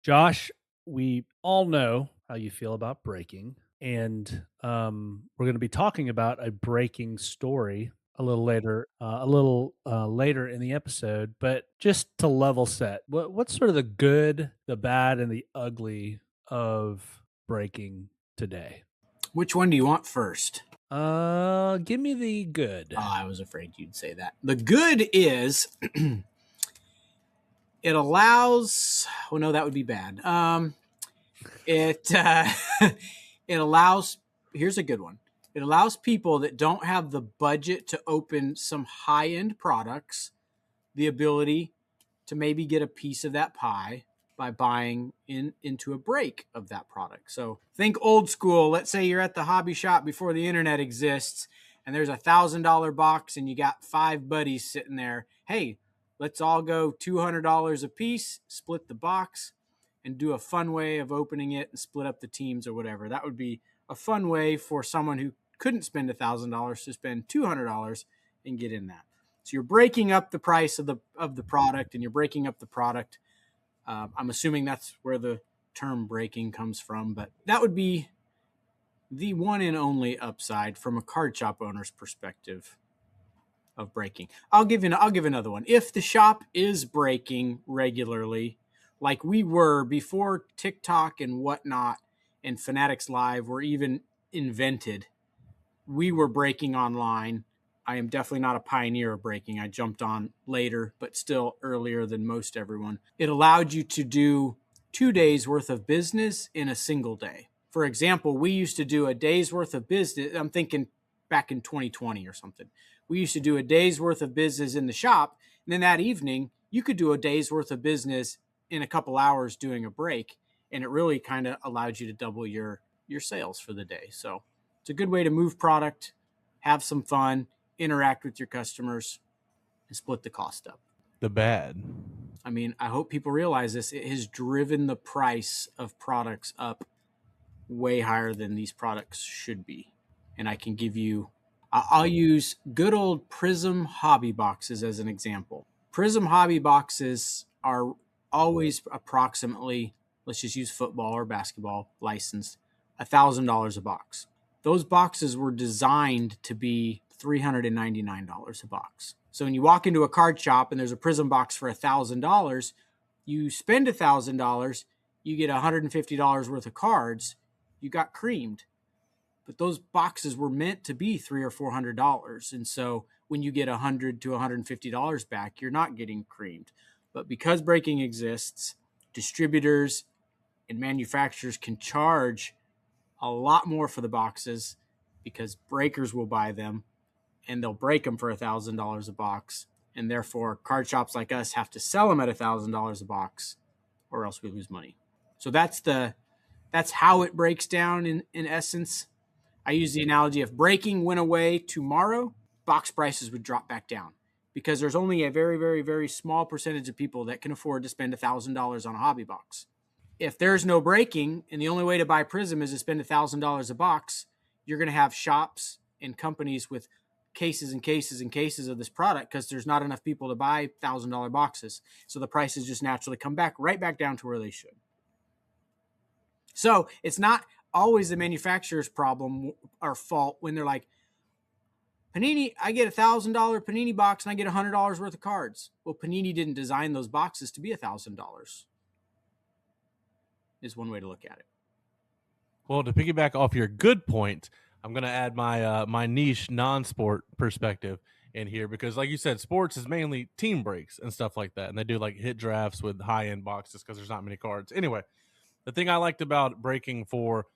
Josh, we all know how you feel about breaking, and we're going to be talking about a breaking story a little later in the episode. But just to level set, what's sort of the good, the bad, and the ugly of breaking today? Which one do you want first? Give me the good. Oh, I was afraid you'd say that. The good is it allows. Well, no, that would be bad. It it allows. Here's a good one. It allows people that don't have the budget to open some high end products the ability to maybe get a piece of that pie by buying into a break of that product. So think old school. Let's say you're at the hobby shop before the internet exists and there's $1,000 box and you got five buddies sitting there. Hey, let's all go $200 a piece, split the box, and do a fun way of opening it and split up the teams or whatever. That would be a fun way for someone who couldn't spend $1,000 to spend $200 and get in that. So you're breaking up the price of the product, and you're breaking up the product. I'm assuming that's where the term breaking comes from, but that would be the one and only upside from a card shop owner's perspective of breaking. I'll give another one. If the shop is breaking regularly, like we were before TikTok and whatnot, and Fanatics Live were even invented, we were breaking online. I am definitely not a pioneer of breaking. I jumped on later, but still earlier than most everyone. It allowed you to do 2 days worth of business in a single day. For example, we used to do a day's worth of business. I'm thinking back in 2020 or something. We used to do a day's worth of business in the shop. And then that evening, you could do a day's worth of business in a couple hours doing a break. And it really kind of allowed you to double your sales for the day. So it's a good way to move product, have some fun, interact with your customers, and split the cost up. The bad. I mean, I hope people realize this. It has driven the price of products up way higher than these products should be. And I can give you, I'll use good old Prism hobby boxes as an example. Prism hobby boxes are always approximately, let's just use football or basketball licensed, $1,000 a box. Those boxes were designed to be $399 a box. So when you walk into a card shop and there's a Prism box for $1,000, you spend $1,000, you get $150 worth of cards, you got creamed. But those boxes were meant to be $300 or $400. And so when you get $100 to $150 back, you're not getting creamed. But because breaking exists, distributors and manufacturers can charge a lot more for the boxes because breakers will buy them and they'll break them for $1,000 a box. And therefore, card shops like us have to sell them at $1,000 a box or else we lose money. So that's how it breaks down in essence. I use the analogy if breaking went away tomorrow, box prices would drop back down because there's only a very, very, very small percentage of people that can afford to spend $1,000 on a hobby box. If there's no breaking and the only way to buy Prism is to spend $1,000 a box, you're going to have shops and companies with cases and cases and cases of this product because there's not enough people to buy $1,000 boxes. So the prices just naturally come back right back down to where they should. So it's not always the manufacturer's problem or fault when they're like, Panini, I get $1,000 Panini box and I get $100 worth of cards. Well, Panini didn't design those boxes to be $1,000. Is one way to look at it. Well, to piggyback off your good point, I'm going to add my my niche non-sport perspective in here because, like you said, sports is mainly team breaks and stuff like that, and they do like hit drafts with high-end boxes because there's not many cards. Anyway, the thing I liked about breaking for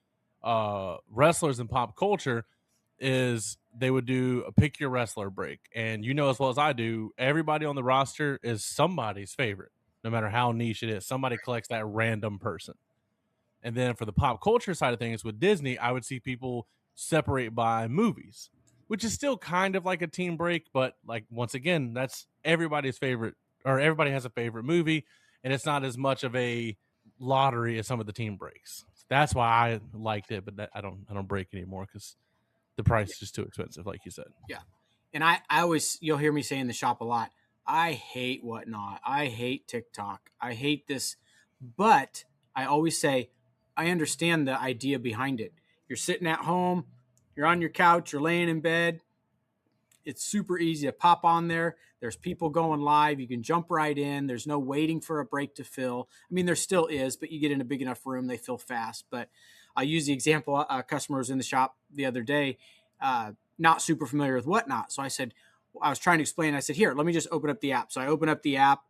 wrestlers in pop culture is they would do a pick your wrestler break, and you know as well as I do, everybody on the roster is somebody's favorite, no matter how niche it is. Somebody collects that random person. And then for the pop culture side of things with Disney, I would see people separate by movies, which is still kind of like a team break. But like, once again, that's everybody's favorite, or everybody has a favorite movie. And it's not as much of a lottery as some of the team breaks. That's why I liked it, but I don't break anymore because the price is just too expensive, like you said. Yeah. And I always, you'll hear me say in the shop a lot, I hate whatnot. I hate TikTok. I hate this. But I always say, I understand the idea behind it. You're sitting at home, you're on your couch, you're laying in bed. It's super easy to pop on there. There's people going live. You can jump right in. There's no waiting for a break to fill. I mean, there still is, but you get in a big enough room, they fill fast. But I use the example, a customer was in the shop the other day, not super familiar with Whatnot. So I said, I was trying to explain. I said, here, let me just open up the app. So I open up the app,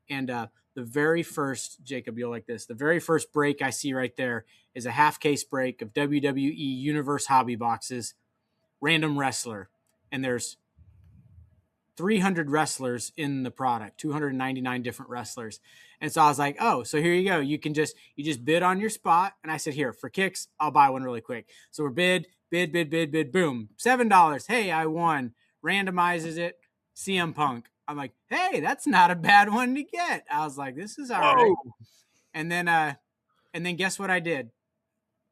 and the very first, Jacob, you'll like this, the very first break I see right there is a half case break of WWE Universe Hobby Boxes, random wrestler. And there's 300 wrestlers in the product, 299 different wrestlers. And so I was like, oh, so here you go. You just bid on your spot. And I said, here, for kicks, I'll buy one really quick. So we're bid, boom, $7. Hey, I won. Randomizes it, CM Punk. I'm like, hey, that's not a bad one to get. I was like, this is all right. And then guess what I did?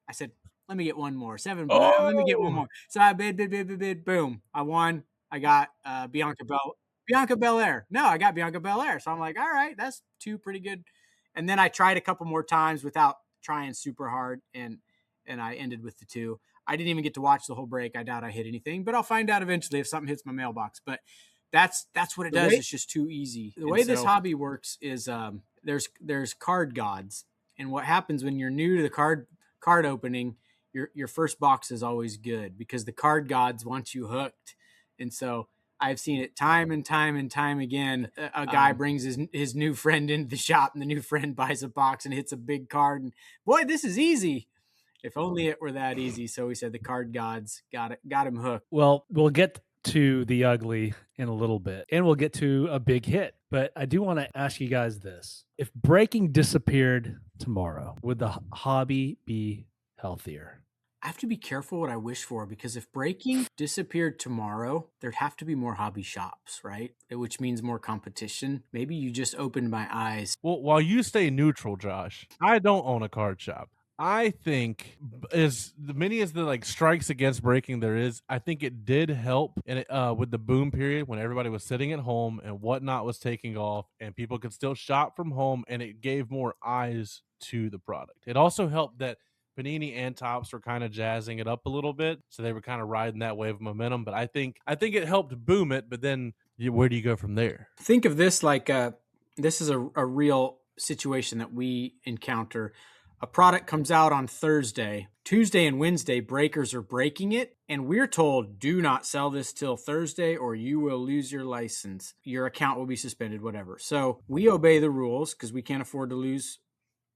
I said, let me get one more. $7. Let me get one more. So I bid, boom. I won. I got Bianca Belair. No, I got Bianca Belair. So I'm like, all right, that's two pretty good. And then I tried a couple more times without trying super hard, and I ended with the two. I didn't even get to watch the whole break. I doubt I hit anything, but I'll find out eventually if something hits my mailbox. But that's what it does. It's just too easy. The way this hobby works is there's card gods, and what happens when you're new to the card opening, your first box is always good because the card gods want you hooked. And so I've seen it time and time again. A guy brings his new friend into the shop, and the new friend buys a box and hits a big card. And boy, this is easy. If only it were that easy. So we said the card gods got him hooked. Well, we'll get to the ugly in a little bit, and we'll get to a big hit. But I do want to ask you guys this. If breaking disappeared tomorrow, would the hobby be healthier? I have to be careful what I wish for, because if breaking disappeared tomorrow, there'd have to be more hobby shops, right? Which means more competition. Maybe you just opened my eyes. Well, while you stay neutral, Josh, I don't own a card shop. I think as many as the like strikes against breaking there is, I think it did help and with the boom period when everybody was sitting at home and Whatnot was taking off and people could still shop from home, and it gave more eyes to the product. It also helped that Panini and Topps were kind of jazzing it up a little bit, so they were kind of riding that wave of momentum. But I think it helped boom it. But then where do you go from there? Think of this like this is a real situation that we encounter. A product comes out on Thursday. Tuesday and Wednesday, breakers are breaking it, and we're told, do not sell this till Thursday or you will lose your license. Your account will be suspended, whatever. So we obey the rules because we can't afford to lose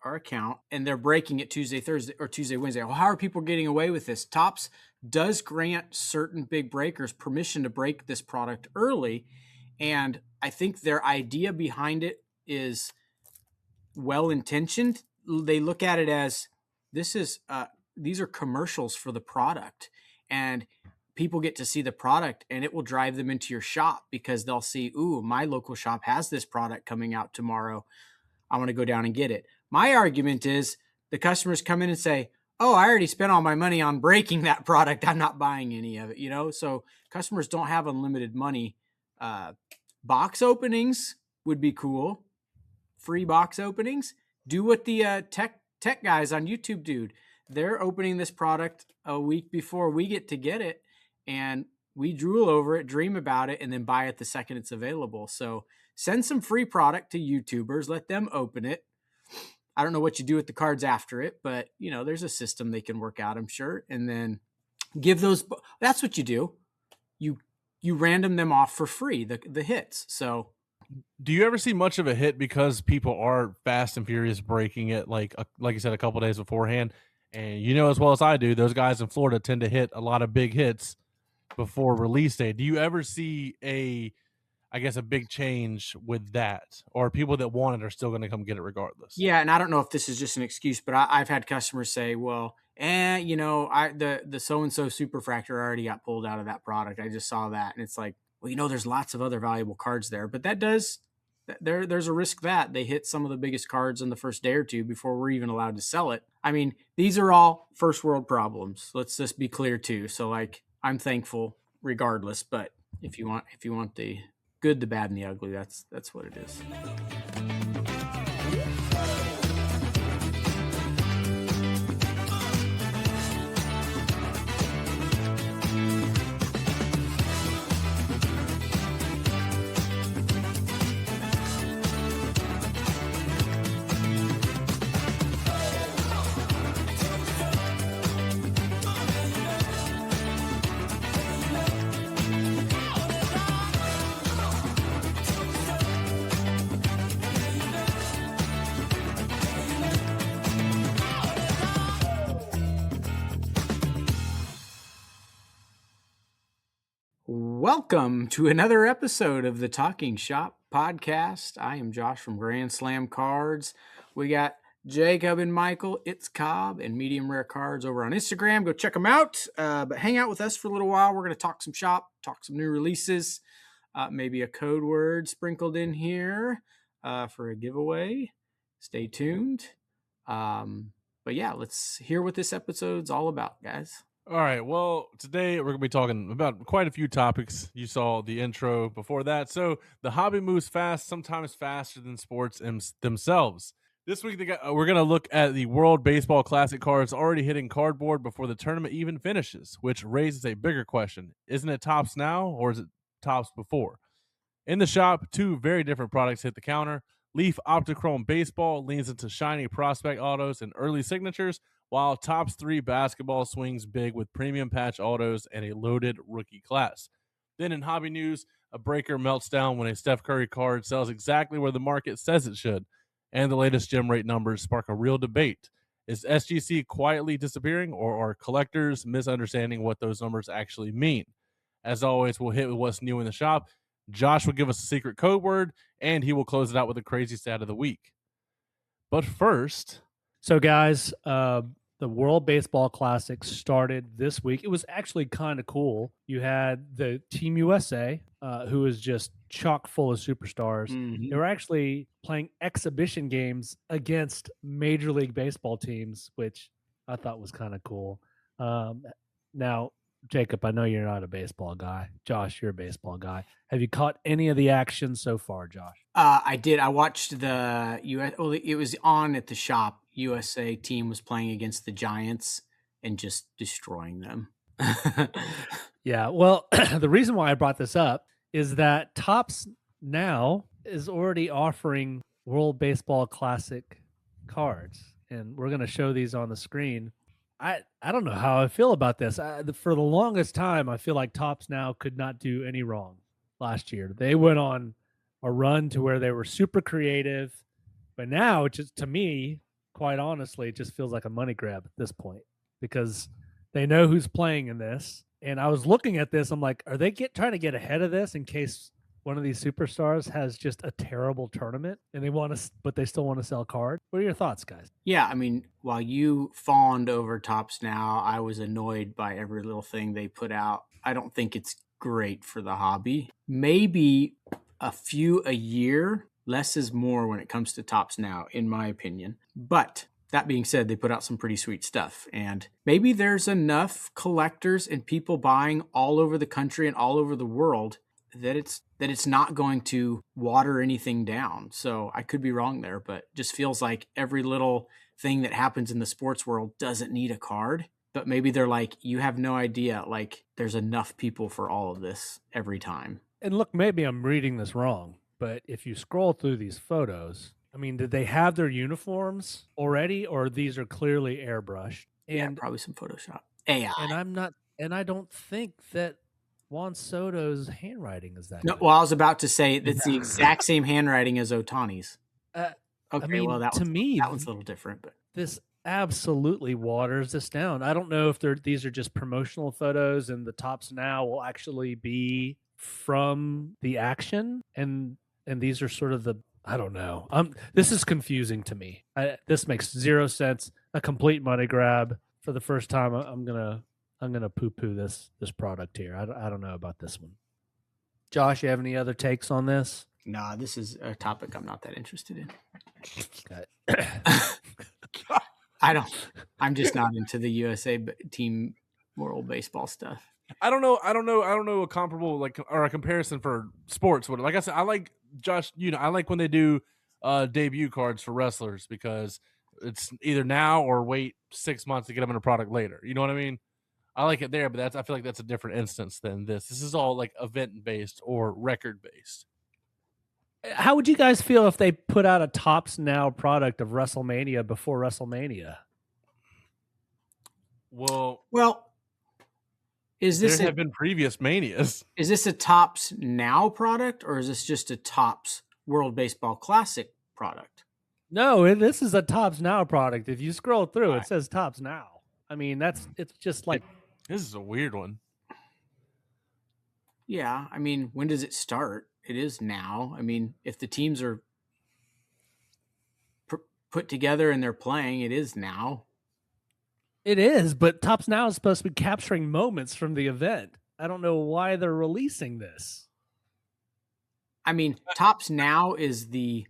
our account, and they're breaking it Tuesday, Thursday, or Tuesday, Wednesday. Well, how are people getting away with this? Topps does grant certain big breakers permission to break this product early, and I think their idea behind it is well-intentioned. They look at it as these are commercials for the product, and people get to see the product, and it will drive them into your shop because they'll see, ooh, my local shop has this product coming out tomorrow. I want to go down and get it. My argument is the customers come in and say, oh, I already spent all my money on breaking that product. I'm not buying any of it, So customers don't have unlimited money. Box openings would be cool. Free box openings. Do what the tech guys on YouTube do. They're opening this product a week before we get to get it, and we drool over it, dream about it, and then buy it the second it's available. So send some free product to YouTubers. Let them open it. I don't know what you do with the cards after it, but there's a system they can work out, I'm sure. And then give those. That's what you do. You random them off for free, the hits. So. Do you ever see much of a hit because people are fast and furious breaking it, like you said, a couple days beforehand? And as well as I do, those guys in Florida tend to hit a lot of big hits before release day. Do you ever see a big change with that, or people that want it are still going to come get it regardless? Yeah, and I don't know if this is just an excuse, but I've had customers say, well, the so-and-so superfractor already got pulled out of that product. I just saw that. And it's like, well, there's lots of other valuable cards there, but there's a risk that they hit some of the biggest cards in the first day or two before we're even allowed to sell it. I mean, these are all first world problems. Let's just be clear too. So I'm thankful regardless, but if you want the good, the bad, and the ugly, that's what it is. Welcome to another episode of the Talking Shop podcast. I am Josh from Grand Slam Cards. We got Jacob and Michael, It's Cobb, and Medium Rare Cards over on Instagram. Go check them out. But hang out with us for a little while. We're going to talk some shop, talk some new releases, maybe a code word sprinkled in here for a giveaway. Stay tuned. But yeah, let's hear what this episode's all about, guys. All right. Well, today we're going to be talking about quite a few topics. You saw the intro before that. So the hobby moves fast, sometimes faster than sports themselves. This week, we're going to look at the World Baseball Classic cards already hitting cardboard before the tournament even finishes, which raises a bigger question. Isn't it Topps now, or is it Topps before? In the shop, two very different products hit the counter. Leaf Optichrome Baseball leans into shiny prospect autos and early signatures, while Topps 3 basketball swings big with premium patch autos and a loaded rookie class. Then in hobby news, a breaker melts down when a Steph Curry card sells exactly where the market says it should, and the latest gem rate numbers spark a real debate. Is SGC quietly disappearing, or are collectors misunderstanding what those numbers actually mean? As always, we'll hit with what's new in the shop. Josh will give us a secret code word, and he will close it out with a crazy stat of the week. But first... So, guys, the World Baseball Classic started this week. It was actually kind of cool. You had the Team USA, who is just chock full of superstars. Mm-hmm. They were actually playing exhibition games against Major League Baseball teams, which I thought was kind of cool. Now, Jacob, I know you're not a baseball guy. Josh, you're a baseball guy. Have you caught any of the action so far, Josh? I did. I watched the US. Well, it was on at the shop. USA team was playing against the Giants and just destroying them. Yeah. Well, the reason why I brought this up is that Topps now is already offering World Baseball Classic cards, and we're going to show these on the screen. I don't know how I feel about this. For the longest time, I feel like Topps now could not do any wrong last year. They went on a run to where they were super creative, but now, just to me, quite honestly, it just feels like a money grab at this point because they know who's playing in this. And I was looking at this, I'm like, are they trying to get ahead of this in case one of these superstars has just a terrible tournament and they want to, but they still want to sell cards? What are your thoughts, guys? Yeah, I mean, while you fawned over Topps now, I was annoyed by every little thing they put out. I don't think it's great for the hobby. Maybe a few a year. Less is more when it comes to Topps now, in my opinion. But that being said, they put out some pretty sweet stuff. And maybe there's enough collectors and people buying all over the country and all over the world that it's not going to water anything down. So I could be wrong there, but just feels like every little thing that happens in the sports world doesn't need a card. But maybe they're like, you have no idea. Like, there's enough people for all of this every time. And look, maybe I'm reading this wrong, but if you scroll through these photos, I mean, did they have their uniforms already, or these are clearly airbrushed? And yeah, probably some Photoshop. AI. And I don't think that Juan Soto's handwriting is that good. Well, I was about to say it's the exact same handwriting as Ohtani's. Okay, I mean, well, that one's a little different, but this absolutely waters this down. I don't know if these are just promotional photos, and the Topps now will actually be from the action, and these are sort of the, I don't know. This is confusing to me. This makes zero sense. A complete money grab. For the first time, I'm gonna poo-poo this product here. I don't know about this one. Josh, you have any other takes on this? Nah, this is a topic I'm not that interested in. Okay. I'm just not into the USA team World Baseball stuff. I don't know a comparable or a comparison for sports. Like I said, I like Josh. I like when they do debut cards for wrestlers because it's either now or wait 6 months to get them in a product later. You know what I mean? I like it there, but I feel like that's a different instance than this. This is all like event based or record based. How would you guys feel if they put out a Topps Now product of WrestleMania before WrestleMania? Well, there have been previous manias. Is this a Topps Now product, or is this just a Topps World Baseball Classic product? No, this is a Topps Now product. If you scroll through, it says Topps Now. I mean, it's just like... This is a weird one. Yeah, I mean, when does it start? It is now. I mean, if the teams are put together and they're playing, it is now. It is, but Tops Now is supposed to be capturing moments from the event. I don't know why they're releasing this. I mean, Tops Now is the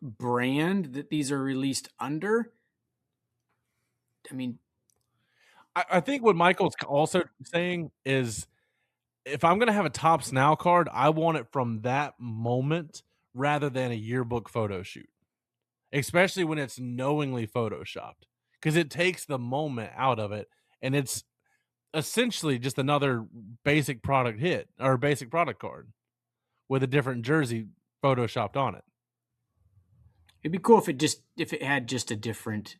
brand that these are released under. I mean, I think what Michael's also saying is, if I'm going to have a Tops Now card, I want it from that moment rather than a yearbook photo shoot, especially when it's knowingly photoshopped, because it takes the moment out of it, and it's essentially just another basic product hit or basic product card with a different jersey photoshopped on it. it'd be cool if it had just a different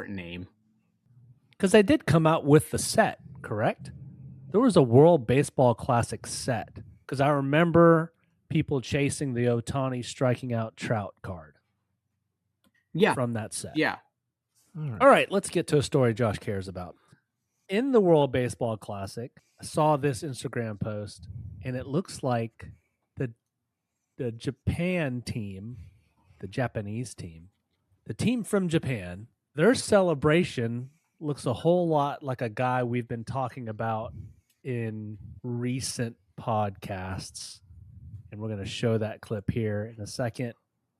name. Because they did come out with the set, correct? There was a World Baseball Classic set. Because I remember people chasing the Ohtani striking out Trout card. Yeah. From that set. Yeah. All right, let's get to a story Josh cares about. In the World Baseball Classic, I saw this Instagram post, and it looks like the Japan team, the Japanese team, the team from Japan, their celebration looks a whole lot like a guy we've been talking about in recent podcasts. And we're going to show that clip here in a second.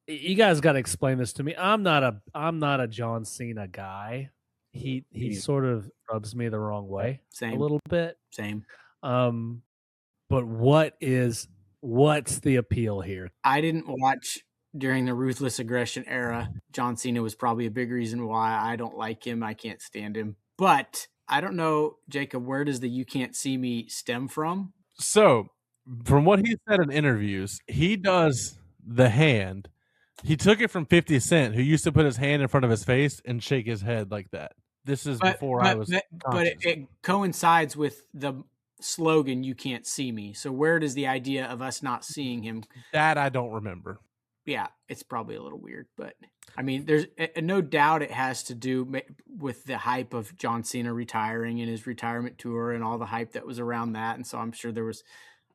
You guys got to explain this to me. I'm not a John Cena guy. He sort of rubs me the wrong way. Same. A little bit. Same. But what's the appeal here? I didn't watch during the Ruthless Aggression era. John Cena was probably a big reason why I don't like him. I can't stand him. But I don't know, Jacob, where does the "you can't see me" stem from? So, from what he said in interviews, he does the hand. He took it from 50 Cent, who used to put his hand in front of his face and shake his head like that. This is before I was but it coincides with the slogan "you can't see me." So where does the idea of us not seeing him? That I don't remember. Yeah, it's probably a little weird, but I mean, there's no doubt it has to do with the hype of John Cena retiring and his retirement tour and all the hype that was around that. And so I'm sure there was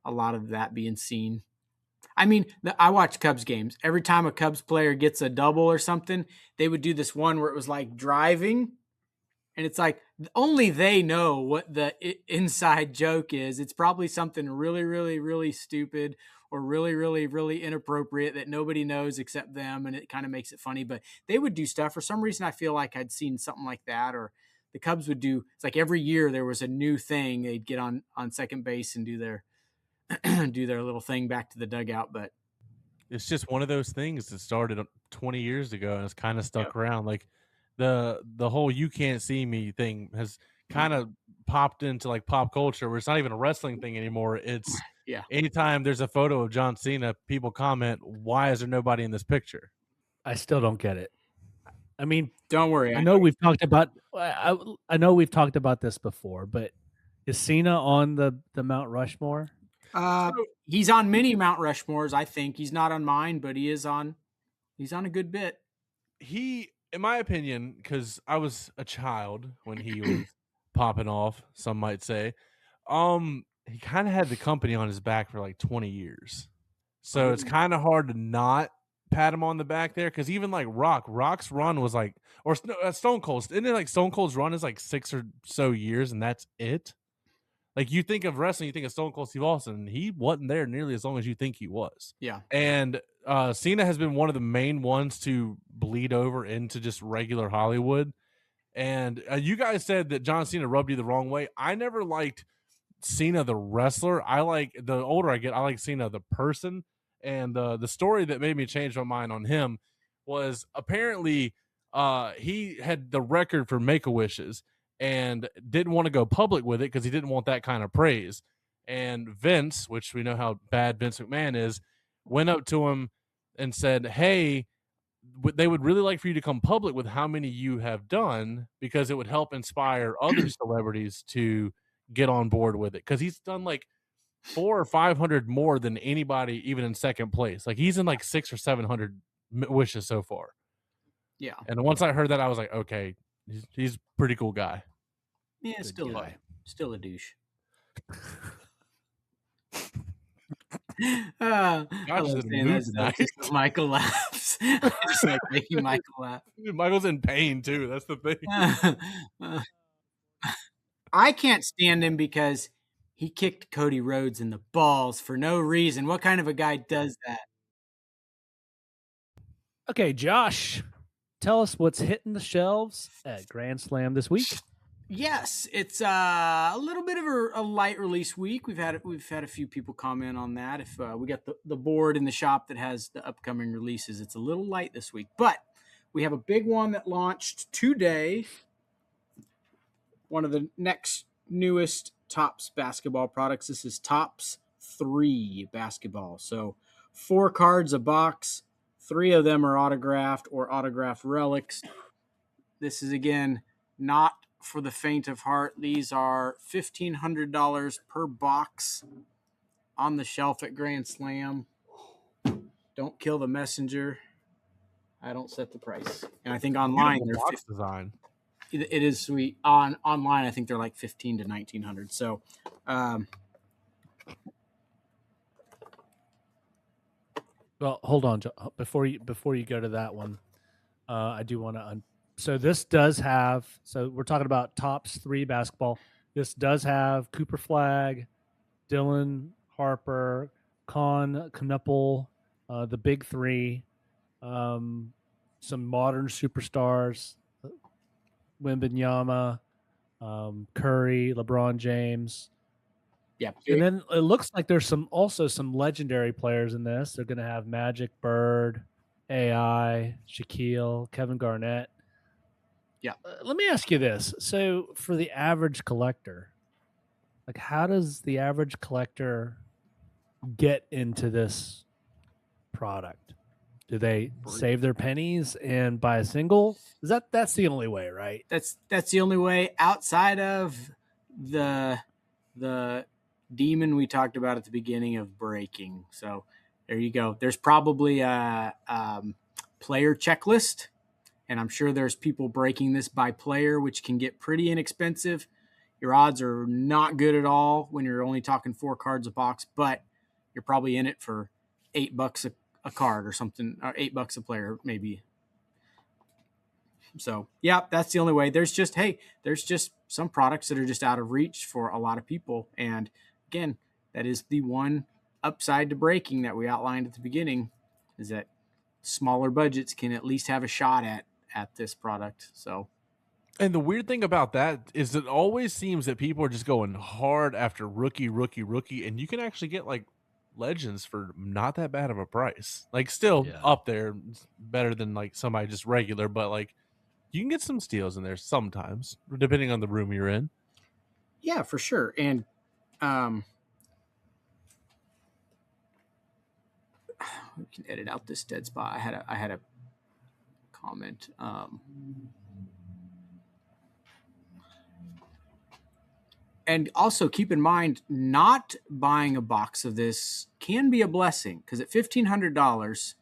a lot of that being seen. I mean, I watch Cubs games. Every time a Cubs player gets a double or something, they would do this one where it was like driving. And it's like, only they know what the inside joke is. It's probably something really, really, really stupid or really, really, really inappropriate that nobody knows except them. And it kind of makes it funny. But they would do stuff. For some reason, I feel like I'd seen something like that. Or the Cubs would do, it's like every year there was a new thing. They'd get on second base and do their little thing back to the dugout. But it's just one of those things that started 20 years ago and it's kind of stuck around. Like the whole "you can't see me" thing has kind of popped into like pop culture, where it's not even a wrestling thing anymore. It's anytime there's a photo of John Cena, people comment, "Why is there nobody in this picture?" I still don't get it. I mean, don't worry. I know we've talked about I know we've talked about this before, but is Cena on the Mount Rushmore? He's on many Mount Rushmores. I think he's not on mine, but he's on a good bit. He, in my opinion, because I was a child when he was popping off, some might say, he kind of had the company on his back for like 20 years. So it's kind of hard to not pat him on the back there, because even like Rock's run was like, or Stone Cold, isn't it like Stone Cold's run is like 6 or so years and that's it? Like, you think of wrestling, you think of Stone Cold Steve Austin. He wasn't there nearly as long as you think he was. Yeah. And Cena has been one of the main ones to bleed over into just regular Hollywood. And you guys said that John Cena rubbed you the wrong way. I never liked Cena the wrestler. The older I get, I like Cena the person. And the story that made me change my mind on him was apparently he had the record for Make-A-Wishes and didn't want to go public with it because he didn't want that kind of praise. And Vince, which we know how bad Vince McMahon is, went up to him and said, "Hey, they would really like for you to come public with how many you have done, because it would help inspire other celebrities to get on board with it." Because he's done like 400 or 500 more than anybody, even in second place. Like, he's in like 600 or 700 wishes so far. Yeah. And once I heard that, I was like, okay, he's a pretty cool guy. Yeah, still a douche. I Josh is love in a saying mood that stuff tonight. just so Michael laughs. I just like making Michael laugh. Michael's in pain too. That's the thing. I can't stand him because he kicked Cody Rhodes in the balls for no reason. What kind of a guy does that? Okay, Josh, tell us what's hitting the shelves at Grand Slam this week. Yes, it's a little bit of a light release week. We've had a few people comment on that. If we got the board in the shop that has the upcoming releases, it's a little light this week. But we have a big one that launched today. One of the next newest Topps basketball products. This is Topps 3 basketball. So 4 cards a box. 3 of them are autographed or autographed relics. This is, again, not for the faint of heart. These are $1,500 per box on the shelf at Grand Slam. Don't kill the messenger. I don't set the price. And I think online Beautiful box design. it is sweet. Online, I think they're like $1,500 to $1,900. So, Well, hold on, before you go to that one, I do want to. So this does have. So we're talking about Topps 3 basketball. This does have Cooper Flag, Dylan Harper, Knuppel, the big 3, some modern superstars, Wembanyama, Curry, LeBron James. yeah. And then it looks like there's some legendary players in this. They're going to have Magic, Bird, AI, Shaquille, Kevin Garnett. Yeah. Let me ask you this. So for the average collector, like how does the average collector get into this product? Do they save their pennies and buy a single? That's the only way, right? That's the only way outside of the demon we talked about at the beginning of breaking. So there you go. There's probably a player checklist, and I'm sure there's people breaking this by player, which can get pretty inexpensive. Your odds are not good at all when you're only talking 4 cards a box, but you're probably in it for $8 a card or something, or $8 a player maybe. So yeah, that's the only way. There's just some products that are just out of reach for a lot of people. And again, that is the one upside to breaking that we outlined at the beginning, is that smaller budgets can at least have a shot at this product. So, and the weird thing about that is it always seems that people are just going hard after rookie, and you can actually get like legends for not that bad of a price. Like still up there, better than like somebody just regular, but like you can get some steals in there sometimes, depending on the room you're in. Yeah, for sure. And we can edit out this dead spot. I had a comment. And also keep in mind, not buying a box of this can be a blessing, because at $1,500,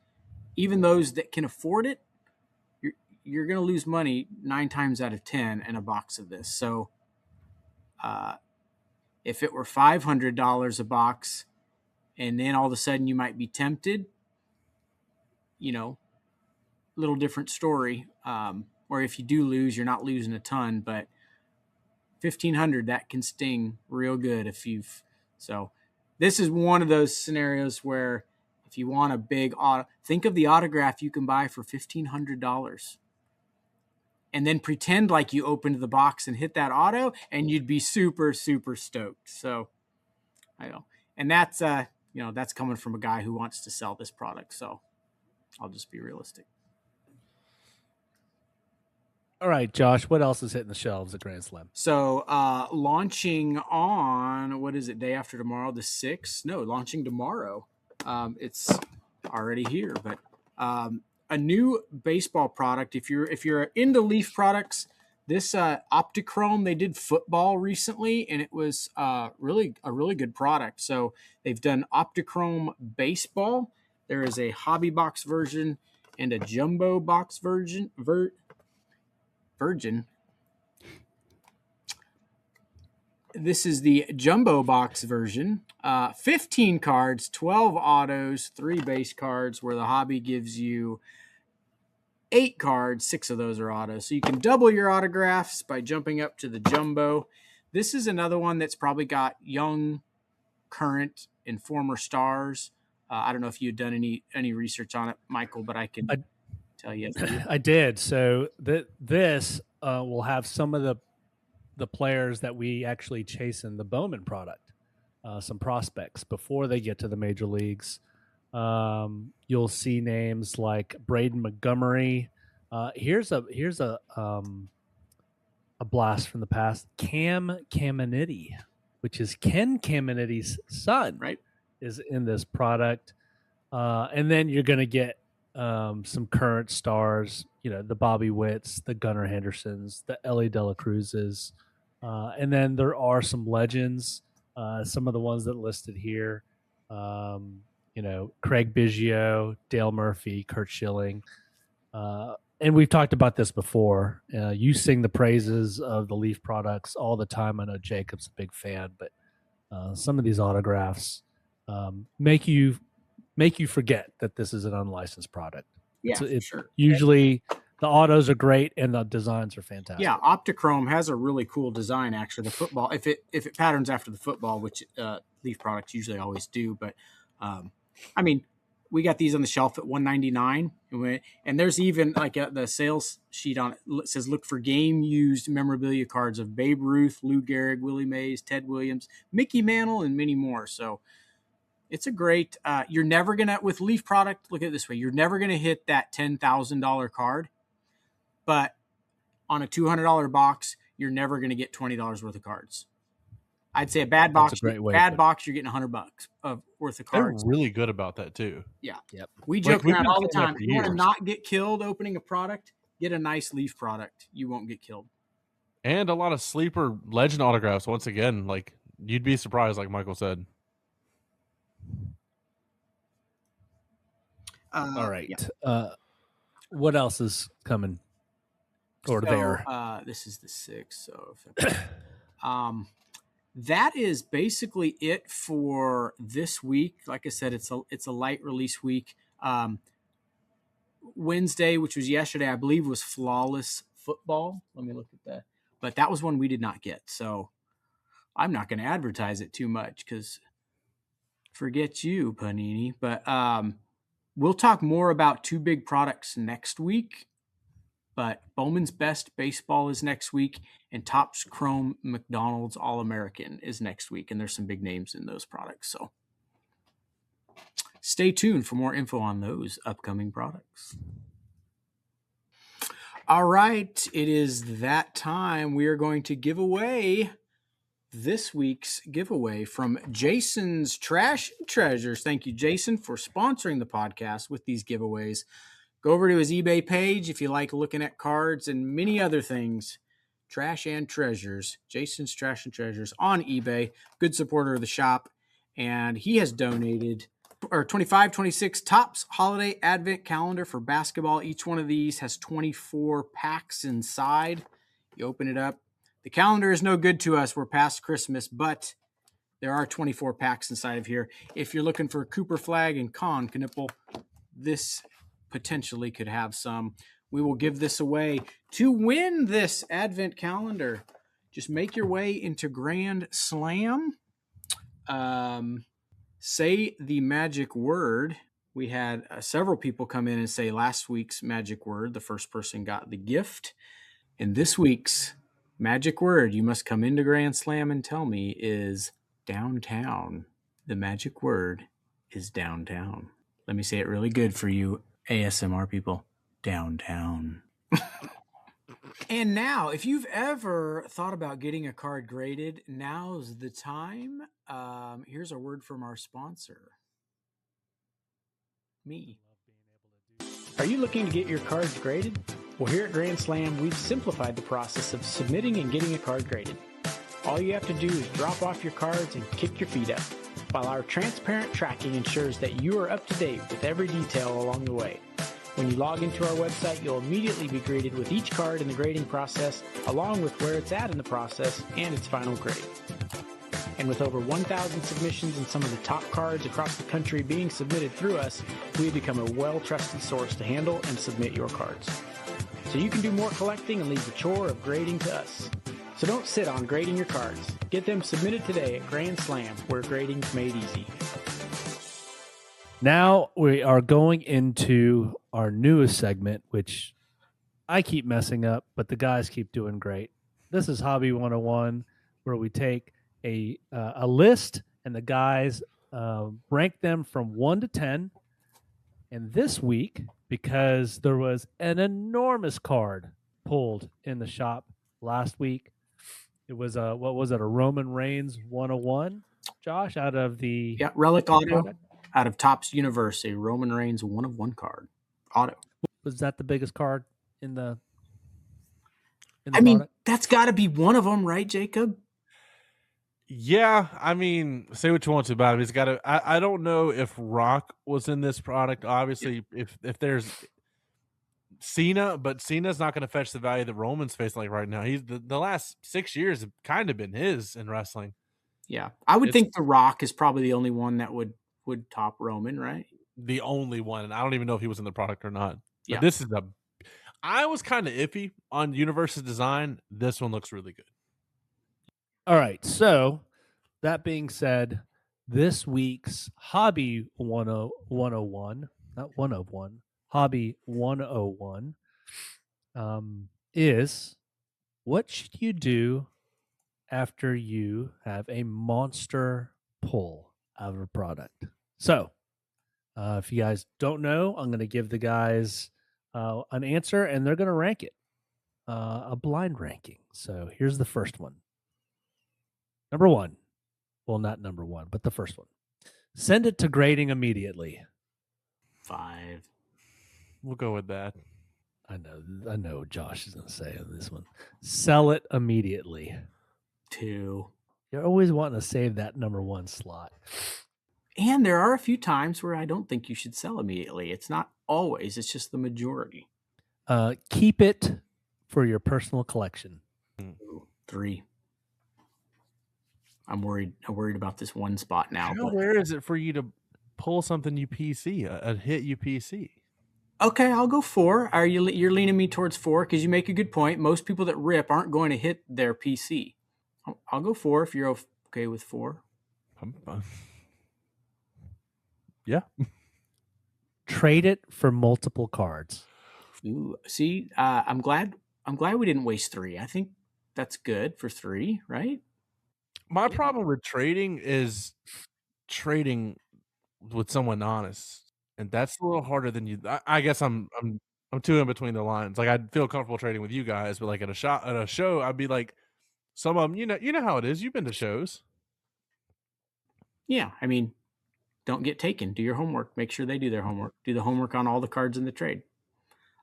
even those that can afford it, you're going to lose money 9 times out of 10 in a box of this. So if it were $500 a box, and then all of a sudden you might be tempted, little different story. Or if you do lose, you're not losing a ton, but $1,500, that can sting real good so this is one of those scenarios where if you want a big think of the autograph you can buy for $1,500, and then pretend like you opened the box and hit that auto, and you'd be super, super stoked. So I know, and that's that's coming from a guy who wants to sell this product. So I'll just be realistic. All right, Josh, what else is hitting the shelves at Grand Slam? So launching on, what is it, day after tomorrow, the 6th? No, launching tomorrow. It's already here, but a new baseball product. If you're into Leaf products, this Optichrome, they did football recently, and it was really a really good product. So they've done Optichrome Baseball. There is a hobby box version and a jumbo box version. Virgin. This is the jumbo box version. 15 cards, 12 autos, 3 base cards, where the hobby gives you 8 cards, 6 of those are autos. So you can double your autographs by jumping up to the jumbo. This is another one that's probably got young, current, and former stars. I don't know if you had done any research on it, Michael, but I can tell you. I did. So this will have some of the players that we actually chase in the Bowman product, some prospects before they get to the major leagues. You'll see names like Braden Montgomery. Here's a blast from the past. Cam Caminiti, which is Ken Caminiti's son, Right. is in this product. And then you're going to get some current stars, the Bobby Witts, the Gunnar Hendersons, the Ellie De La Cruzes. And then there are some legends, some of the ones that listed here. Craig Biggio, Dale Murphy, Kurt Schilling. And we've talked about this before. You sing the praises of the Leaf products all the time. I know Jacob's a big fan, but some of these autographs make you forget that this is an unlicensed product. Yeah, sure. Usually the autos are great and the designs are fantastic. Yeah, Optichrome has a really cool design. Actually, the football, if it patterns after the football, which Leaf products usually always do, but I mean, we got these on the shelf at $199, and there's even like the sales sheet on it says, look for game used memorabilia cards of Babe Ruth, Lou Gehrig, Willie Mays, Ted Williams, Mickey Mantle, and many more. So it's a great, you're never going to, with Leaf product, look at it this way, you're never going to hit that $10,000 card, but on a $200 box, you're never going to get $20 worth of cards. I'd say a bad box, box, you're getting $100 worth of cards. They're really good about that too. Yeah. Yep. We joke around all the time. If you want to not get killed opening a product, get a nice Leaf product. You won't get killed. And a lot of sleeper legend autographs. Once again, like you'd be surprised, like Michael said. All right. Yeah. What else is coming? Or there? This is the 6th. So, that is basically it for this week. Like I said, it's a light release week. Wednesday, which was yesterday, I believe, was Flawless Football. Let me look at that. But that was one we did not get. So I'm not going to advertise it too much because forget you, Panini. But we'll talk more about 2 big products next week. But Bowman's Best Baseball is next week, and Topps Chrome McDonald's All-American is next week. And there's some big names in those products. So stay tuned for more info on those upcoming products. All right, it is that time. We are going to give away this week's giveaway from Jason's Trash Treasures. Thank you, Jason, for sponsoring the podcast with these giveaways. Go over to his eBay page if you like looking at cards and many other things. Trash and Treasures. Jason's Trash and Treasures on eBay. Good supporter of the shop. And he has donated 25-26 Topps Holiday Advent Calendar for basketball. Each one of these has 24 packs inside. You open it up. The calendar is no good to us. We're past Christmas, but there are 24 packs inside of here. If you're looking for Cooper Flag and Con Knipple, this potentially could have some. We will give this away. To win this Advent calendar, just make your way into Grand Slam. Say the magic word. We had several people come in and say last week's magic word. The first person got the gift. And this week's magic word you must come into Grand Slam and tell me is downtown. The magic word is downtown. Let me say it really good for you ASMR people. Downtown. And now, if you've ever thought about getting a card graded, now's the time. Here's a word from our sponsor. Me. Are you looking to get your cards graded? Well, here at Grand Slam, we've simplified the process of submitting and getting a card graded. All you have to do is drop off your cards and kick your feet up, while our transparent tracking ensures that you are up to date with every detail along the way. When you log into our website, you'll immediately be greeted with each card in the grading process, along with where it's at in the process and its final grade. And with over 1,000 submissions and some of the top cards across the country being submitted through us, we have become a well-trusted source to handle and submit your cards. So you can do more collecting and leave the chore of grading to us. So don't sit on grading your cards. Get them submitted today at Grand Slam, where grading's made easy. Now we are going into our newest segment, which I keep messing up, but the guys keep doing great. This is Hobby 101, where we take a list and the guys rank them from 1 to 10. And this week, because there was an enormous card pulled in the shop last week, it was a Roman Reigns 101, Josh, out of the Relic Auto out of Topps Universe, a Roman Reigns 1/1 card auto. Was that the biggest card in the product? That's got to be one of them, right, Jacob? Yeah, I mean, say what you want to about him. He's got to. I don't know if Rock was in this product. Obviously, if there's Cena, but Cena's not going to fetch the value that Roman's faced like right now. He's the last 6 years have kind of been his in wrestling. Yeah, I would think The Rock is probably the only one that would top Roman, right? The only one, and I don't even know if he was in the product or not. But this is I was kind of iffy on Universe's design. This one looks really good. All right, so that being said, this week's Hobby 101, not 101, Hobby 101 is what should you do after you have a monster pull out of a product? So, if you guys don't know, I'm going to give the guys an answer, and they're going to rank it, a blind ranking. So here's the first one. Number 1. Well, not number 1, but the first one. Send it to grading immediately. 5. We'll go with that. I know Josh is going to say on this one. Sell it immediately. 2. You're always wanting to save that number 1 slot. And there are a few times where I don't think you should sell immediately. It's not always. It's just the majority. Keep it for your personal collection. 3. I'm worried about this one spot now. How rare is it for you to pull something UPC, a hit UPC? Okay, I'll go 4. You're leaning me towards 4 because you make a good point. Most people that rip aren't going to hit their PC. I'll go 4 if you're okay with 4. Yeah. Trade it for multiple cards. Ooh, see, I'm glad we didn't waste 3. I think that's good for 3, right? My problem with trading is trading with someone honest, and that's a little harder than you. I guess I'm too in between the lines. Like I'd feel comfortable trading with you guys, but like at a show, I'd be like, some of them, you know how it is. You've been to shows. Yeah, I mean, don't get taken. Do your homework. Make sure they do their homework. Do the homework on all the cards in the trade.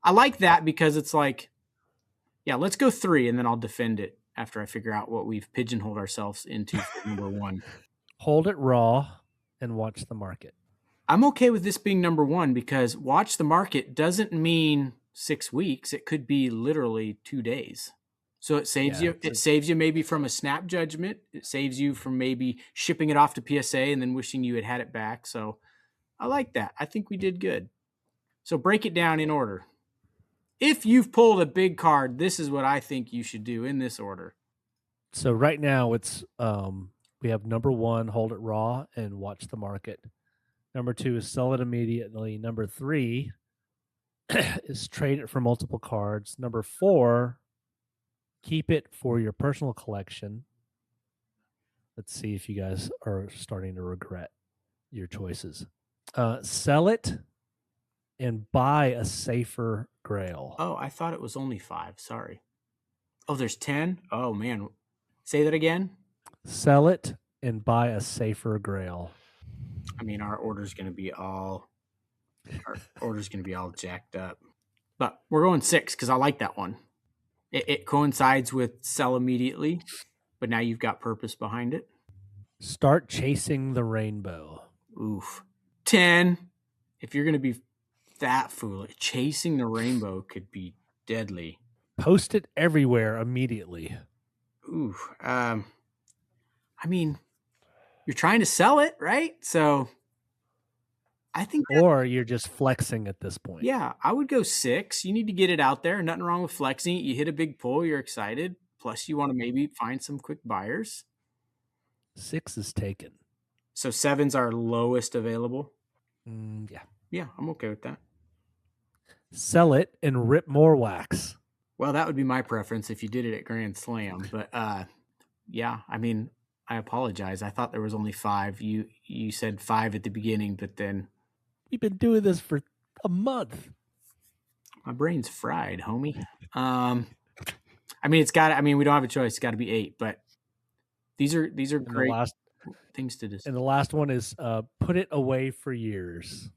I like that because it's like, yeah, let's go 3, and then I'll defend it after I figure out what we've pigeonholed ourselves into for number 1. Hold it raw and watch the market. I'm okay with this being number 1 because watch the market doesn't mean 6 weeks. It could be literally 2 days. So it saves you. It saves you maybe from a snap judgment. It saves you from maybe shipping it off to PSA and then wishing you had it back. So I like that. I think we did good. So break it down in order. If you've pulled a big card, this is what I think you should do in this order. So right now it's we have number 1, hold it raw and watch the market. Number 2 is sell it immediately. Number 3 is trade it for multiple cards. Number 4, keep it for your personal collection. Let's see if you guys are starting to regret your choices. Sell it and buy a safer grail. Oh, I thought it was only 5. Sorry. Oh, there's 10? Oh, man. Say that again. Sell it and buy a safer grail. I mean, our order's going to be all jacked up. But we're going 6 because I like that one. It coincides with sell immediately, but now you've got purpose behind it. Start chasing the rainbow. Oof. 10. If you're going to be that foolish. Chasing the rainbow could be deadly. Post it everywhere immediately. Ooh. I mean, you're trying to sell it, right? So I think Or you're just flexing at this point. yeah, I would go 6. You need to get it out there. Nothing wrong with flexing it. You hit a big pull, you're excited. Plus, you want to maybe find some quick buyers. 6 is taken. So 7's our lowest available. Yeah. Yeah, I'm okay with that. Sell it and rip more wax. Well, that would be my preference if you did it at Grand Slam. But yeah, I mean, I apologize. I thought there was only 5. You said 5 at the beginning, but then We've been doing this for a month. my brain's fried, homie. I mean, we don't have a choice. It's got to be 8. But these are And great things to discuss. And the last one is put it away for years.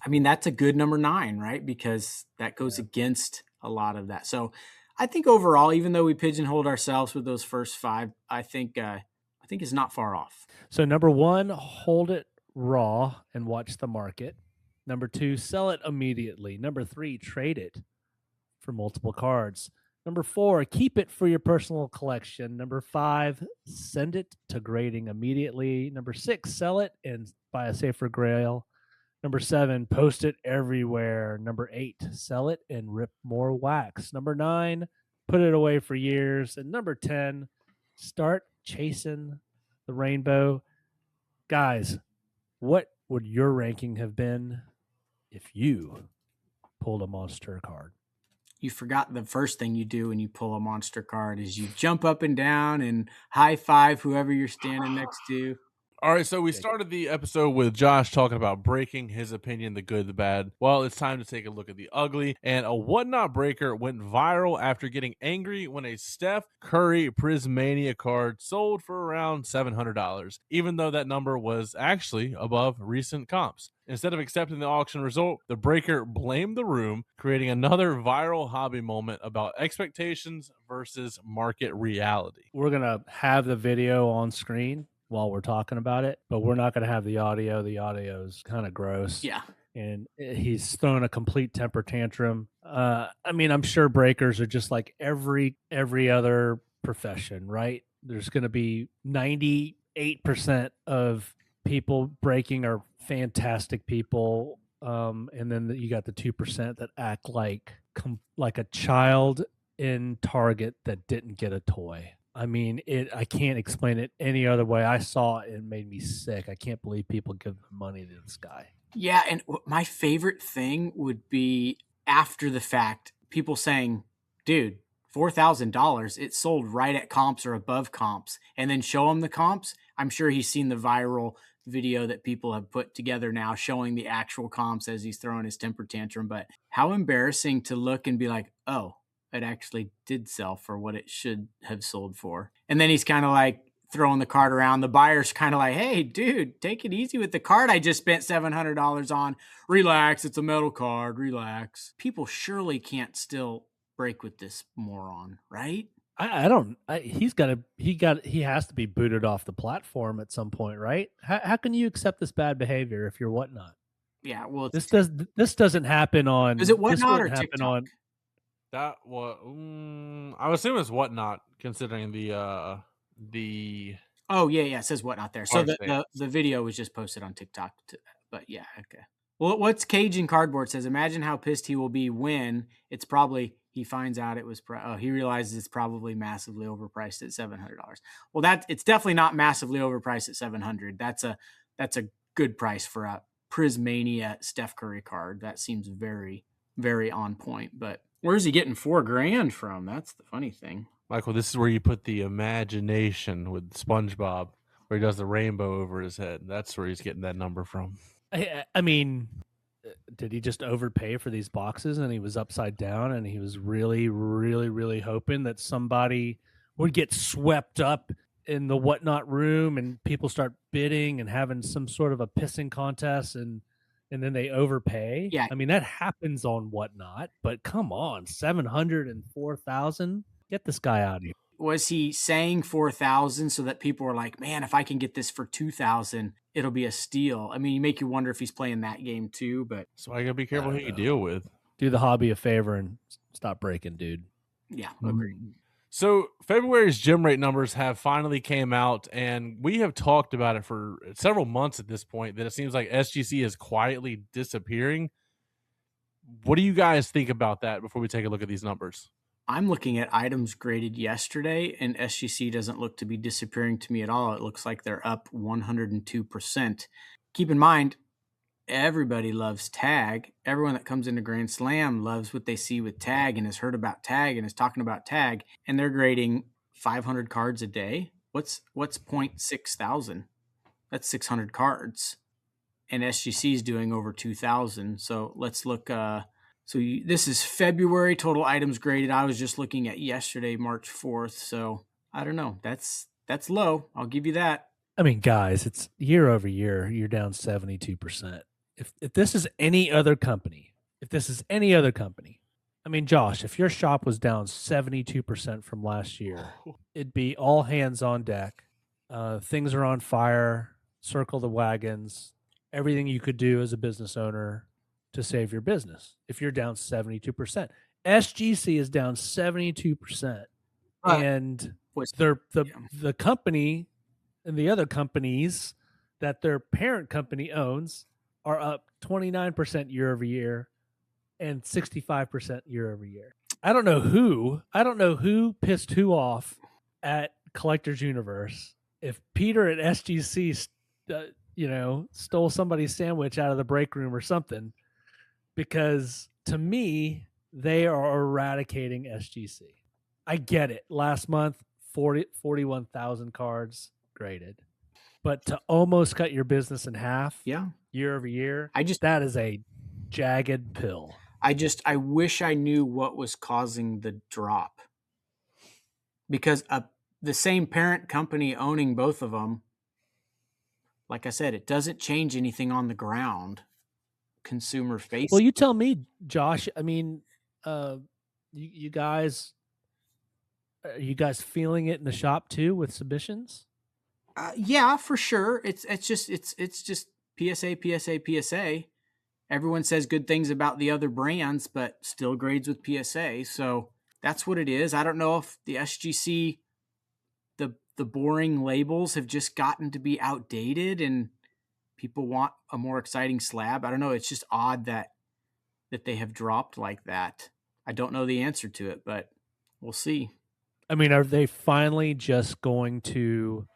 I mean, that's a good number 9, right? Because that goes against a lot of that. So I think overall, even though we pigeonholed ourselves with those first 5, I think it's not far off. So number 1, hold it raw and watch the market. Number 2, sell it immediately. Number 3, trade it for multiple cards. Number 4, keep it for your personal collection. Number 5, send it to grading immediately. Number 6, sell it and buy a safer grail. Number 7, post it everywhere. Number 8, sell it and rip more wax. Number 9, put it away for years. And number 10, start chasing the rainbow. Guys, what would your ranking have been if you pulled a monster card? You forgot the first thing you do when you pull a monster card is you jump up and down and high five whoever you're standing next to. All right, so we started the episode with Josh talking about breaking, his opinion, the good, the bad. Well, it's time to take a look at the ugly. And a whatnot breaker went viral after getting angry when a Steph Curry Prismania card sold for around $700, even though that number was actually above recent comps. Instead of accepting the auction result, the breaker blamed the room, creating another viral hobby moment about expectations versus market reality. We're going to have the video on screen while we're talking about it, but we're not going to have the audio. The audio is kind of gross. Yeah. And he's throwing a complete temper tantrum. I mean, I'm sure breakers are just like every other profession, right? There's going to be 98% of people breaking are fantastic people. And then you got the 2% that act like a child in Target that didn't get a toy. I mean, I can't explain it any other way. I saw it and it made me sick. I can't believe people give money to this guy. Yeah, and my favorite thing would be after the fact, people saying, dude, $4,000, it sold right at comps or above comps, and then show him the comps. I'm sure he's seen the viral video that people have put together now showing the actual comps as he's throwing his temper tantrum. But how embarrassing to look and be like, oh, it actually did sell for what it should have sold for. And then he's kind of like throwing the card around. The buyer's kind of like, hey, dude, take it easy with the card I just spent $700 on. Relax, it's a metal card, relax. People surely can't still break with this moron, right? He has to be booted off the platform at some point, right? How can you accept this bad behavior if you're whatnot? Yeah, well, this doesn't happen on. Is it whatnot or TikTok? On, that was I would assume it's whatnot, considering the oh yeah, it says whatnot there. So the video was just posted on TikTok, but yeah, okay. Well, what's Cajun Cardboard says, imagine how pissed he will be when it's probably he finds out it was he realizes it's probably massively overpriced at $700. Well, it's definitely not massively overpriced at $700. That's a good price for a Prismania Steph Curry card. That seems very, very on point. But where's he getting $4,000 from? That's the funny thing. Michael, this is where you put the imagination with SpongeBob, where he does the rainbow over his head. That's where he's getting that number from. I mean, did he just overpay for these boxes and he was upside down and he was really, really, really hoping that somebody would get swept up in the whatnot room and people start bidding and having some sort of a pissing contest and then they overpay? Yeah. I mean, that happens on whatnot, but come on, $704,000. Get this guy out of here. he saying 4,000 so that people are like, man, if I can get this for 2,000, it'll be a steal? I mean, you make you wonder if he's playing that game too. But So I gotta be careful who you deal with. Do the hobby a favor and stop breaking, dude. yeah, agreed. So February's gym rate numbers have finally came out, and we have talked about it for several months at this point, that it seems like SGC is quietly disappearing. What do you guys think about that before we take a look at these numbers? I'm looking at items graded yesterday, and SGC doesn't look to be disappearing to me at all. It looks like they're up 102%. Keep in mind, everybody loves tag. Everyone that comes into Grand Slam loves what they see with tag and has heard about tag and is talking about tag, and they're grading 500 cards a day. What's 0.6,000? That's 600 cards, and SGC is doing over 2,000. So let's look. This is February total items graded. I was just looking at yesterday, March 4th. So I don't know. That's low. I'll give you that. I mean, guys, it's year over year. You're down 72%. If this is any other company, I mean, Josh, if your shop was down 72% from last year, it'd be all hands on deck. Things are on fire. Circle the wagons. Everything you could do as a business owner to save your business. If you're down 72%, SGC is down 72%, and the company and the other companies that their parent company owns are up 29% year over year and 65% year over year. I don't know who pissed who off at Collector's Universe. If Peter at SGC, stole somebody's sandwich out of the break room or something, because to me, they are eradicating SGC. I get it. Last month, 41,000 cards graded. But to almost cut your business in half year over year, that is a jagged pill. I wish I knew what was causing the drop. Because the same parent company owning both of them, like I said, it doesn't change anything on the ground. Consumer facing. Well, you tell me, Josh. I mean, you guys, are you guys feeling it in the shop too with submissions? Yeah, for sure. It's just PSA. Everyone says good things about the other brands, but still grades with PSA. So that's what it is. I don't know if the SGC, the boring labels have just gotten to be outdated and people want a more exciting slab. I don't know. It's just odd that they have dropped like that. I don't know the answer to it, but we'll see. I mean, are they finally just going to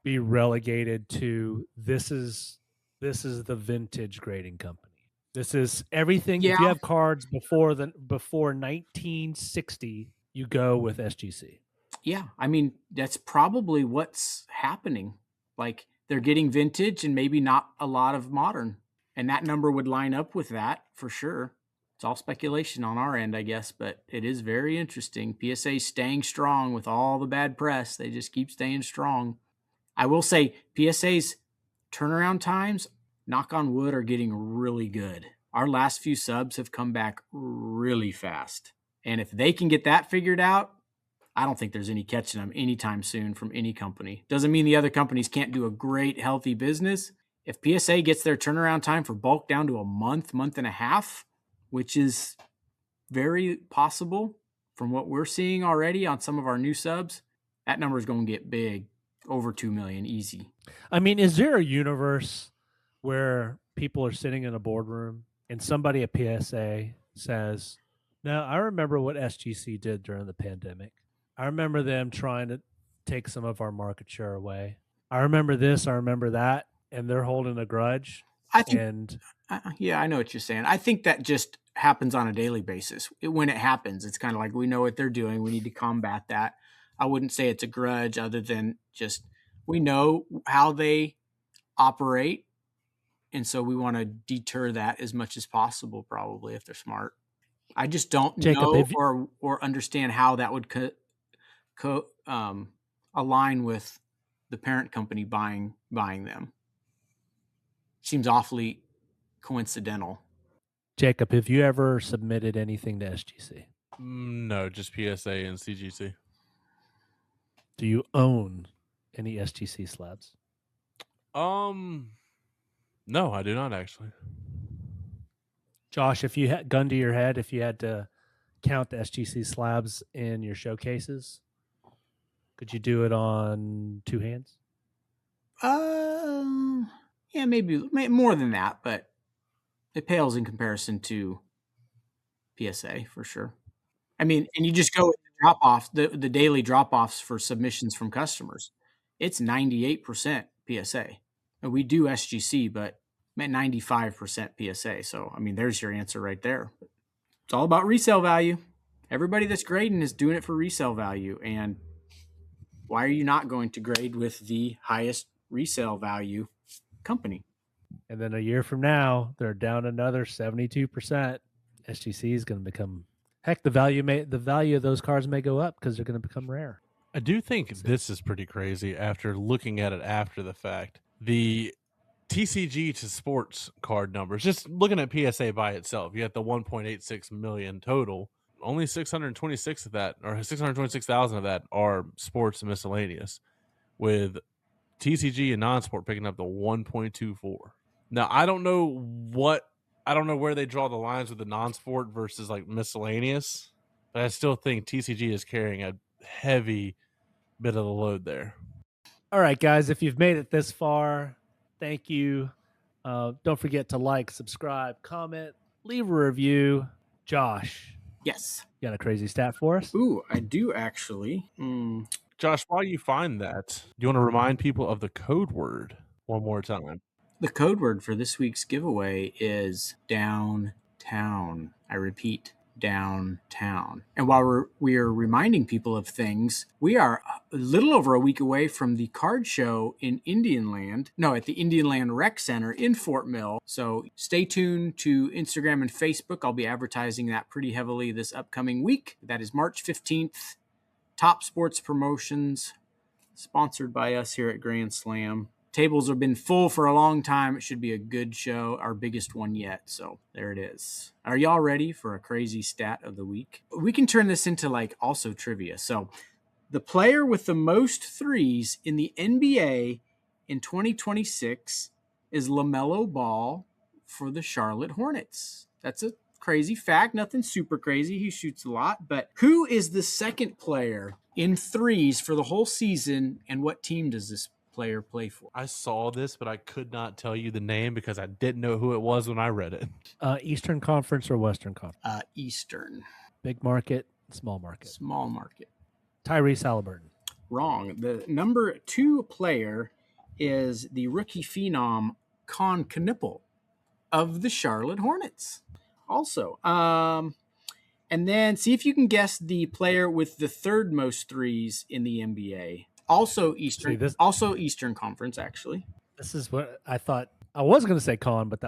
be relegated to this is the vintage grading company? This is everything. Yeah. If you have cards before 1960, you go with SGC. Yeah, I mean, that's probably what's happening. Like, they're getting vintage and maybe not a lot of modern. And that number would line up with that for sure. It's all speculation on our end, I guess, but it is very interesting. PSA staying strong with all the bad press. They just keep staying strong. I will say PSA's turnaround times, knock on wood, are getting really good. Our last few subs have come back really fast. And if they can get that figured out, I don't think there's any catching them anytime soon from any company. Doesn't mean the other companies can't do a great, healthy business. If PSA gets their turnaround time for bulk down to a month and a half, which is very possible from what we're seeing already on some of our new subs, that number is going to get big, over 2 million, easy. I mean, is there a universe where people are sitting in a boardroom and somebody at PSA says, no, I remember what SGC did during the pandemic. I remember them trying to take some of our market share away. I remember this, I remember that, and they're holding a grudge. I think, I know what you're saying. I think that just happens on a daily basis. When it happens, it's kind of like, we know what they're doing. We need to combat that. I wouldn't say it's a grudge other than just we know how they operate. And so we want to deter that as much as possible, probably, if they're smart. I just don't know or understand how that would align with the parent company buying them. Seems awfully coincidental. Jacob, have you ever submitted anything to SGC? No, just PSA and CGC. Do you own any SGC slabs? No, I do not actually. Josh, if you had gun to your head, if you had to count the SGC slabs in your showcases, could you do it on 2 hands? Yeah, maybe more than that, but it pales in comparison to PSA for sure. I mean, and you just go with the drop off, the daily drop offs for submissions from customers. It's 98% PSA. And we do SGC, but at 95% PSA. So, I mean, there's your answer right there. It's all about resale value. Everybody that's grading is doing it for resale value. And why are you not going to grade with the highest resale value company? And then a year from now, they're down another 72%. SGC is going to become heck. The value of those cards may go up because they're going to become rare. I do think this is pretty crazy after looking at it after the fact. The TCG to sports card numbers, just looking at PSA by itself, you have the 1.86 million total. Only 626 of that, or 626,000 of that, are sports and miscellaneous, with TCG and non-sport picking up the 1.24. Now, I don't know where they draw the lines with the non-sport versus like miscellaneous, but I still think TCG is carrying a heavy bit of the load there. All right, guys, if you've made it this far, thank you. Don't forget to like, subscribe, comment, leave a review. Josh, Yes. you got a crazy stat for us? Ooh, I do actually. Josh, while you find that, do you want to remind people of the code word one more time? The code word for this week's giveaway is downtown. I repeat, downtown. And while we are reminding people of things, we are a little over a week away from the card show in at the Indian Land Rec Center in Fort Mill. So stay tuned to Instagram and Facebook. I'll be advertising that pretty heavily this upcoming week. That is March 15th. Top Sports Promotions, sponsored by us here at Grand Slam. Tables have been full for a long time. It should be a good show, our biggest one yet. So there it is. Are y'all ready for a crazy stat of the week? We can turn this into also trivia. So the player with the most threes in the NBA in 2026 is LaMelo Ball for the Charlotte Hornets. That's a crazy fact. Nothing super crazy. He shoots a lot. But who is the second player in threes for the whole season, and what team does this player play for? I saw this, but I could not tell you the name because I didn't know who it was when I read it. Eastern Conference or Western Conference? Eastern. Big market, small market. Small market. Tyrese Halliburton. Wrong. The number 2 player is the rookie phenom Con Knippel of the Charlotte Hornets. Also, and then see if you can guess the player with the third most threes in the NBA. Also Eastern Conference, actually. This is what I thought. I was going to say Con, but I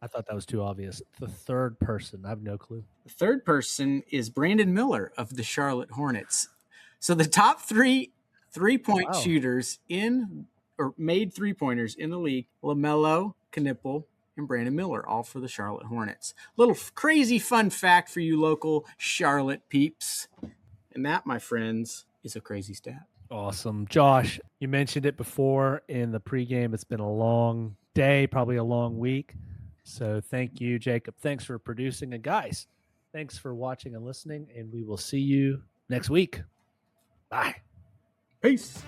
thought that was too obvious. The third person, I have no clue. The third person is Brandon Miller of the Charlotte Hornets. So the top 3 3-point shooters made 3-pointers in the league, LaMelo, Knippel, and Brandon Miller, all for the Charlotte Hornets. Little crazy fun fact for you local Charlotte peeps. And that, my friends, is a crazy stat. Awesome. Josh, you mentioned it before in the pregame. It's been a long day, probably a long week. So thank you, Jacob. Thanks for producing. And guys, thanks for watching and listening. And we will see you next week. Bye. Peace.